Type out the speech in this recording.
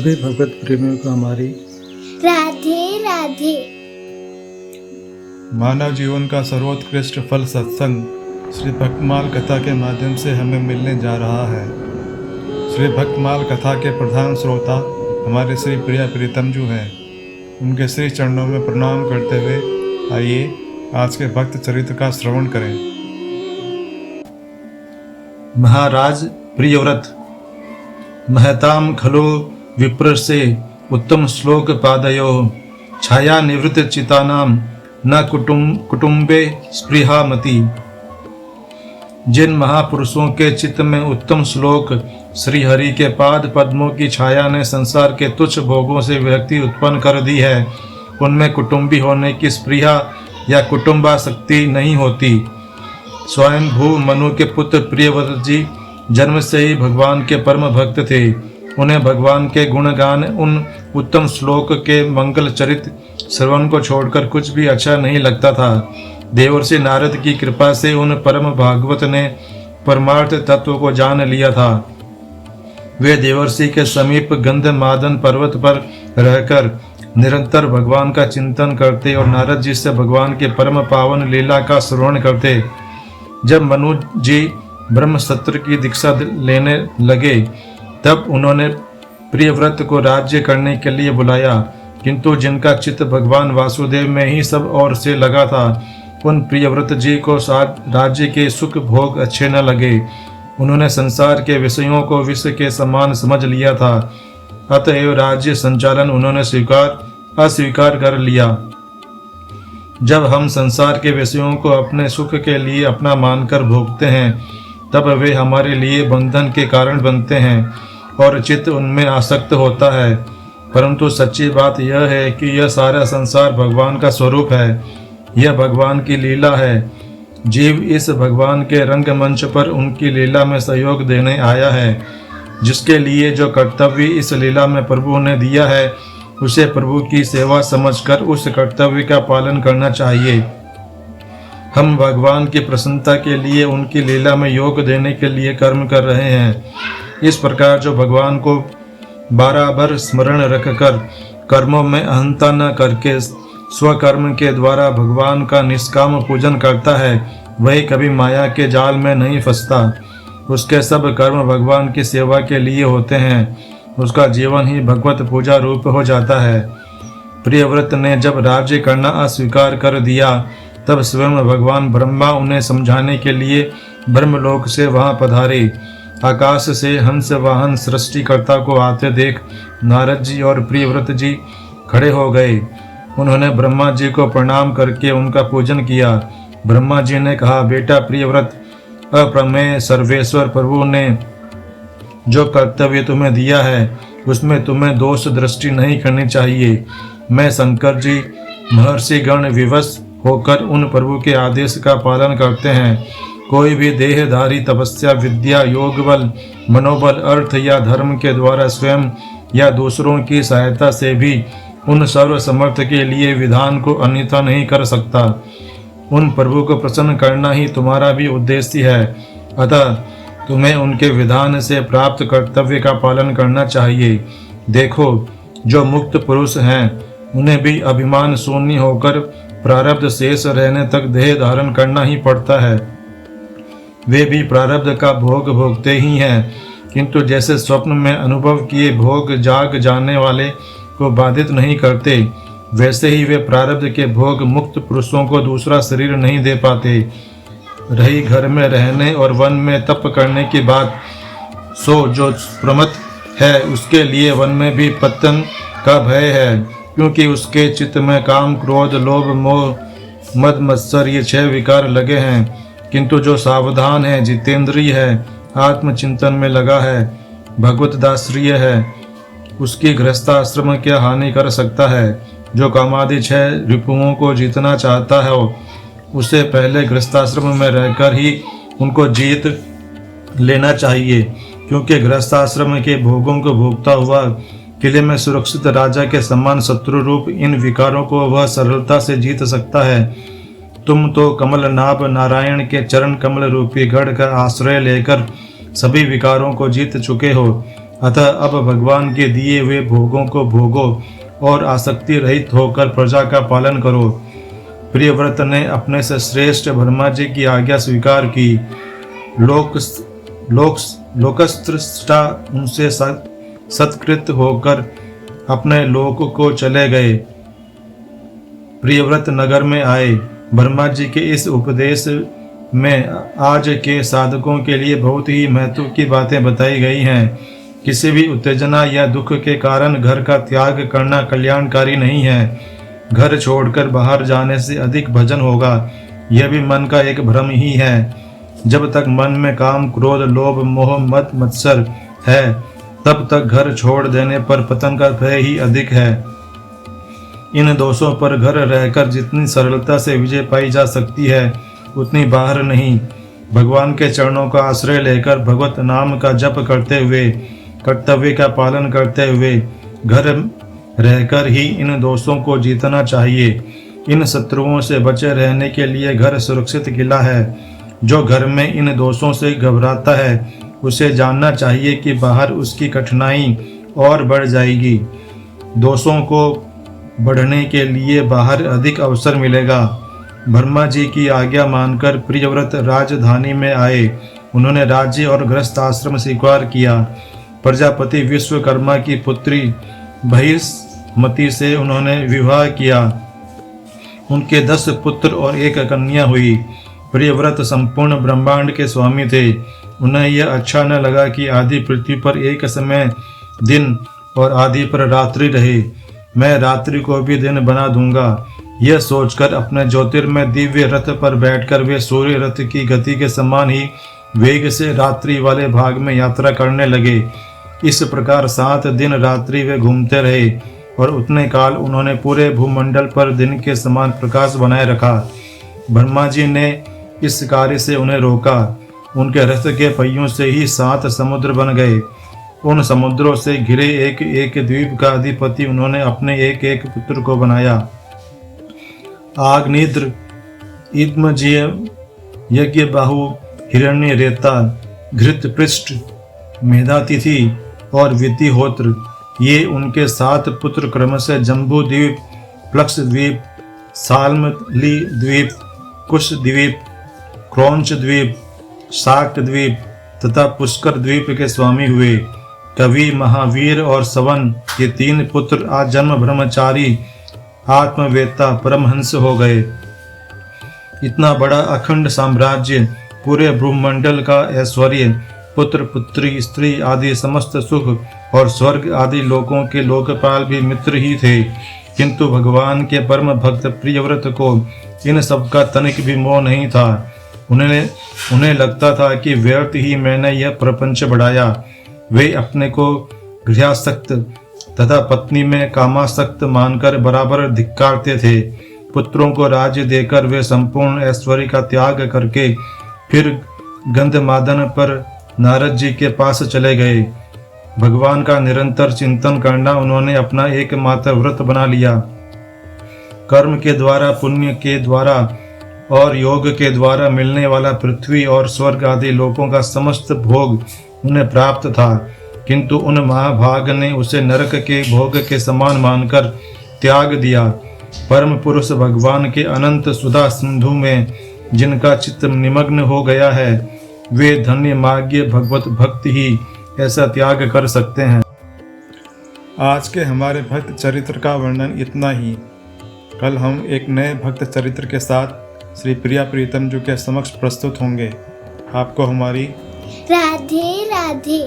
सभी भगवत प्रेमियों को हमारी राधे राधे। मानव जीवन का सर्वोत्कृष्ट फल सत्संग श्री भक्तमाल कथा के माध्यम से हमें मिलने जा रहा है। श्री भक्तमाल कथा के प्रधान श्रोता हमारे श्री प्रिया प्रीतम जी हैं। उनके श्री चरणों में प्रणाम करते हुए आइए आज के भक्त चरित्र का श्रवण करें। महाराज प्रियव्रत महताम खलो विप्र से उत्तम श्लोक पादयो छाया निवृत्त चितानाम न कुटुंबे स्पृहामति। जिन महापुरुषों के चित्त में उत्तम श्लोक श्री हरि के पाद पद्मों की छाया ने संसार के तुच्छ भोगों से विरक्ति उत्पन्न कर दी है, उनमें कुटुंबी होने की स्पृहा या कुटुंबासक्ति नहीं होती। स्वयं भू मनु के पुत्र प्रियव्रत जी जन्म से ही भगवान के परम भक्त थे। उन्हें भगवान के गुणगान उन उत्तम श्लोक के मंगल चरित श्रवण को छोड़कर कुछ भी अच्छा नहीं लगता था। देवर्षि नारद की कृपा से उन परम भागवत ने परमार्थ तत्व को जान लिया था। वे देवर्षि के समीप गंधमादन पर्वत पर रहकर निरंतर भगवान का चिंतन करते और नारद जी से भगवान के परम पावन लीला का श्रवण करते। जब मनु जी ब्रह्मसत्र की दीक्षा लेने लगे तब उन्होंने प्रियव्रत को राज्य करने के लिए बुलाया, किंतु जिनका चित्त भगवान वासुदेव में ही सब ओर से लगा था, उन प्रियव्रत जी को राज्य के सुख भोग अच्छे न लगे। उन्होंने संसार के विषयों को विष के समान समझ लिया था, अतएव राज्य संचालन उन्होंने अस्वीकार कर लिया। जब हम संसार के विषयों को अपने सुख के लिए अपना मानकर भोगते हैं तब वे हमारे लिए बंधन के कारण बनते हैं और चित्त उनमें आसक्त होता है। परंतु सच्ची बात यह है कि यह सारा संसार भगवान का स्वरूप है, यह भगवान की लीला है। जीव इस भगवान के रंगमंच पर उनकी लीला में सहयोग देने आया है। जिसके लिए जो कर्तव्य इस लीला में प्रभु ने दिया है उसे प्रभु की सेवा समझकर उस कर्तव्य का पालन करना चाहिए। हम भगवान की प्रसन्नता के लिए उनकी लीला में योग देने के लिए कर्म कर रहे हैं। इस प्रकार जो भगवान को बराबर स्मरण रखकर कर्मों में अहंता न करके स्वकर्म के द्वारा भगवान का निष्काम पूजन करता है, वही कभी माया के जाल में नहीं फंसता। उसके सब कर्म भगवान की सेवा के लिए होते हैं। उसका जीवन ही भगवत पूजा रूप हो जाता है। प्रियव्रत ने जब राज्य करना अस्वीकार कर दिया तब स्वयं भगवान ब्रह्मा उन्हें समझाने के लिए ब्रह्मलोक से वहां पधारे। आकाश से हंस वाहन सृष्टिकर्ता को आते देख नारद जी और प्रियव्रत जी खड़े हो गए। उन्होंने ब्रह्मा जी को प्रणाम करके उनका पूजन किया। ब्रह्मा जी ने कहा, बेटा प्रियव्रत, अप्रमेय सर्वेश्वर प्रभु ने जो कर्तव्य तुम्हें दिया है उसमें तुम्हें दोष दृष्टि नहीं करनी चाहिए। मैं शंकर जी महर्षि गण विवश होकर उन प्रभु के आदेश का पालन करते हैं। कोई भी देहधारी तपस्या विद्या योग बल मनोबल अर्थ या धर्म के द्वारा स्वयं या दूसरों की सहायता से भी उन सर्व समर्थ के लिए विधान को अन्यथा नहीं कर सकता। उन प्रभु को प्रसन्न करना ही तुम्हारा भी उद्देश्य है, अतः तुम्हें उनके विधान से प्राप्त कर्तव्य का पालन करना चाहिए। देखो, जो मुक्त पुरुष हैं उन्हें भी अभिमान शून्य होकर प्रारब्ध शेष रहने तक देह धारण करना ही पड़ता है। वे भी प्रारब्ध का भोग भोगते ही हैं, किंतु जैसे स्वप्न में अनुभव किए भोग जाग जाने वाले को बाधित नहीं करते, वैसे ही वे प्रारब्ध के भोग मुक्त पुरुषों को दूसरा शरीर नहीं दे पाते। रही घर में रहने और वन में तप करने की बात, सो जो प्रमत है उसके लिए वन में भी पतन का भय है, क्योंकि उसके चित्त में काम क्रोध लोभ मोह मद मत्सर ये 6 विकार लगे हैं। किंतु जो सावधान है, जितेंद्रिय है, आत्मचिंतन में लगा है, भगवत दासप्रिय है, उसकी गृहस्थाश्रम क्या हानि कर सकता है। जो कामादि 6 रिपुओं को जीतना चाहता है उसे पहले गृहस्थाश्रम में रहकर ही उनको जीत लेना चाहिए, क्योंकि गृहस्थाश्रम के भोगों को भोगता हुआ किले में सुरक्षित राजा के समान शत्रु रूप इन विकारों को वह सरलता से जीत सकता है। तुम तो कमल नाभ नारायण के चरण कमल रूपी गढ़ का आश्रय लेकर सभी विकारों को जीत चुके हो। अतः अब भगवान के दिए हुए भोगों को भोगो और आसक्ति रहित होकर प्रजा का पालन करो। प्रियव्रत ने अपने से श्रेष्ठ ब्रह्मा जी की आज्ञा स्वीकार की। लोकस्त्रष्टा उनसे सत्कृत होकर अपने लोक को चले गए। प्रियव्रत नगर में आए। ब्रह्मा जी के इस उपदेश में आज के साधकों के लिए बहुत ही महत्व की बातें बताई गई हैं। किसी भी उत्तेजना या दुख के कारण घर का त्याग करना कल्याणकारी नहीं है। घर छोड़कर बाहर जाने से अधिक भजन होगा, यह भी मन का एक भ्रम ही है। जब तक मन में काम, क्रोध, लोभ, मोह, मद, मत्सर है, तब तक घर छोड़ देने पर पतन का भय ही अधिक है। इन दोषों पर घर रहकर जितनी सरलता से विजय पाई जा सकती है, उतनी बाहर नहीं। भगवान के चरणों का आश्रय लेकर भगवत नाम का जप करते हुए, कर्तव्य का पालन करते हुए घर रहकर ही इन दोषों को जीतना चाहिए। इन शत्रुओं से बचे रहने के लिए घर सुरक्षित किला है। जो घर में इन दोषों से घबराता है, उसे जानना चाहिए कि बाहर उसकी कठिनाई और बढ़ जाएगी। दोषों को बढ़ने के लिए बाहर अधिक अवसर मिलेगा। ब्रह्मा जी की आज्ञा मानकर प्रियव्रत राजधानी में आए। उन्होंने राज्य और गृहस्थ आश्रम स्वीकार किया। प्रजापति विश्वकर्मा की पुत्री बहिष्मति से उन्होंने विवाह किया। उनके 10 पुत्र और 1 कन्या हुई। प्रियव्रत संपूर्ण ब्रह्मांड के स्वामी थे। उन्हें यह अच्छा न लगा कि आदि पृथ्वी पर एक समय दिन और आदि पर रात्रि रहे। मैं रात्रि को भी दिन बना दूंगा। यह सोचकर अपने ज्योतिर्मय दिव्य रथ पर बैठकर वे सूर्य रथ की गति के समान ही वेग से रात्रि वाले भाग में यात्रा करने लगे। इस प्रकार 7 दिन रात्रि वे घूमते रहे और उतने काल उन्होंने पूरे भूमंडल पर दिन के समान प्रकाश बनाए रखा। ब्रह्मा जी ने इस कार्य से उन्हें रोका। उनके रथ के पहियों से ही 7 समुद्र बन गए। उन समुद्रों से घिरे एक एक द्वीप का अधिपति उन्होंने अपने एक एक पुत्र को बनाया। आग्निद्र, इद्मजीय, यज्ञ बाहु, हिरण्य रेता, घृत पृष्ठ, मेधातिथि और वितिहोत्र, ये उनके 7 पुत्र क्रमशः जम्बू द्वीप, प्लक्ष द्वीप, साल्मली द्वीप, कुश द्वीप, क्रौंच द्वीप, शाक्त द्वीप तथा पुष्कर द्वीप के स्वामी हुए। कवि, महावीर और सवन, ये 3 पुत्र आजन्म ब्रह्मचारी आत्मवेत्ता परमहंस हो गए। इतना बड़ा अखंड साम्राज्य, पूरे ब्रह्मंडल का ऐश्वर्य, पुत्र पुत्री, स्त्री आदि समस्त सुख और स्वर्ग आदि लोकों के लोकपाल भी मित्र ही थे। किंतु भगवान के परम भक्त प्रियव्रत को इन सब का तनिक भी मोह नहीं था। उन्हें लगता था कि व्यर्थ ही मैंने यह प्रपंच बढ़ाया। वे अपने को गृहासक्त तथा पत्नी में कामासक्त मानकर बराबर धिक्कारते थे। पुत्रों को राज्य देकर वे संपूर्ण ऐश्वर्य का त्याग करके फिर गंधमादन पर नारद जी के पास चले गए। भगवान का निरंतर चिंतन करना उन्होंने अपना एकमात्र व्रत बना लिया। कर्म के द्वारा, पुण्य के द्वारा और योग के द्वारा मिलने वाला पृथ्वी और स्वर्ग आदि लोकों का समस्त भोग उन्हें प्राप्त था, किंतु उन महाभाग ने उसे नरक के भोग के समान मानकर त्याग दिया। परम पुरुष भगवान के अनंत सुधा सिंधु में जिनका चित्त निमग्न हो गया है, वे धन्य मार्गीय भगवत भक्त ही ऐसा त्याग कर सकते हैं। आज के हमारे भक्त चरित्र का वर्णन इतना ही। कल हम एक नए भक्त चरित्र के साथ श्री प्रिया प्रीतम जी के समक्ष प्रस्तुत होंगे। आपको हमारी राधे राधे।